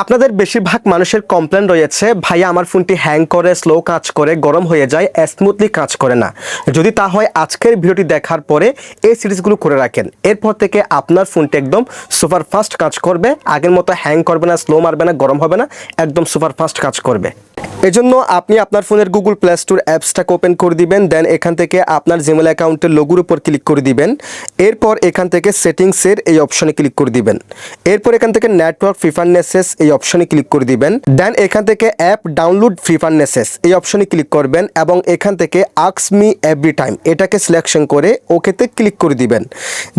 আপনাদের বেশিরভাগ মানুষের কমপ্লেন রয়েছে, ভাইয়া আমার ফোনটি হ্যাং করে, স্লো কাজ করে, গরম হয়ে যায়, স্মুথলি কাজ করে না। যদি তা হয় আজকের ভিডিওটি দেখার পরে এই সিরিজগুলো করে রাখেন, এরপর থেকে আপনার ফোনটি একদম সুপার ফাস্ট কাজ করবে। আগের মতো হ্যাং করবে না, স্লো মারবে না, গরম হবে না, একদম সুপার ফাস্ট কাজ করবে। এজন্য আপনি আপনার ফোনের গুগল প্লে স্টোর অ্যাপসটাকে ওপেন করে দিবেন। দেন এখান থেকে আপনার জিমেল অ্যাকাউন্টের লোগোর উপর ক্লিক করে দিবেন। এরপর এখান থেকে সেটিংসের এই অপশনে ক্লিক করে দিবেন। এরপর এখান থেকে নেটওয়ার্ক প্রিফারেন্সেস এই অপশনে ক্লিক করে দিবেন। দেন এখান থেকে অ্যাপ ডাউনলোড প্রিফারেন্সেস এই অপশনে ক্লিক করবেন এবং এখান থেকে আস্ক মি এভরি টাইম এটাকে সিলেকশন করে ওকেতে ক্লিক করে দিবেন।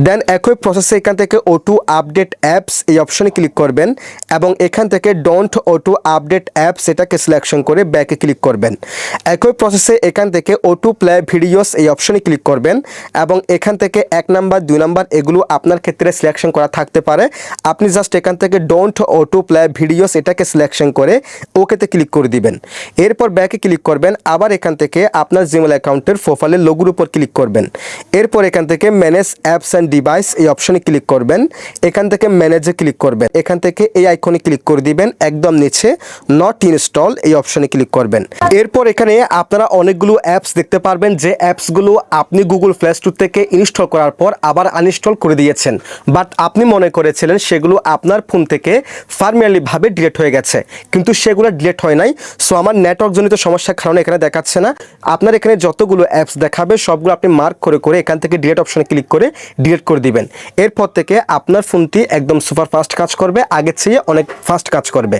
দেন একই প্রসেসে এখান থেকে অটো আপডেট অ্যাপস এই অপশনে ক্লিক করবেন এবং এখান থেকে ডোন্ট অটো আপডেট অ্যাপস এটাকে সিলেকশন করে ব্যাকে ক্লিক করবেন। একই প্রসেসে এখান থেকে অটো প্লে ভিডিওস এই অপশনে ক্লিক করবেন এবং এখান থেকে 1 নাম্বার 2 নাম্বার এগুলো আপনার ক্ষেত্রে সিলেকশন করা থাকতে পারে। আপনি জাস্ট এখান থেকে ডোন্ট অটো প্লে ভিডিওস এটাকে সিলেকশন করে ওকেতে ক্লিক করে দিবেন। এরপর ব্যাকে ক্লিক করবেন। আবার এখান থেকে আপনার জিমেল অ্যাকাউন্টের প্রোফাইলের লোগোর উপর ক্লিক করবেন। এরপর এখান থেকে ম্যানেজ অ্যাপস অ্যান্ড ডিভাইস এই অপশনে ক্লিক করবেন। এখান থেকে ম্যানেজে ক্লিক করবেন। এখান থেকে এই আইকনে ক্লিক করে দিবেন। একদম নিচে নট ইনস্টল এই অপশনে ক্লিক করবেন। এরপর এখানে আপনারা অনেকগুলো অ্যাপস দেখতে পারবেন, যে অ্যাপসগুলো আপনি গুগল প্লে স্টোর থেকে ইনস্টল করার পর আবার আনইনস্টল করে দিয়েছেন, বাট আপনি মনে করেছিলেন সেগুলো আপনার ফোন থেকে পার্মানেন্টলিভাবে ডিলিট হয়ে গেছে, কিন্তু সেগুলো ডিলিট হয় নাই। সো আমার নেটওয়ার্কজনিত সমস্যার কারণে এখানে দেখাচ্ছে না। আপনার এখানে যতগুলো অ্যাপস দেখাবে সবগুলো আপনি মার্ক করে করে এখান থেকে ডিলিট অপশনে ক্লিক করে ডিলিট করে দিবেন। এরপর থেকে আপনার ফোনটি একদম সুপার ফাস্ট কাজ করবে, আগের চেয়ে অনেক ফাস্ট কাজ করবে।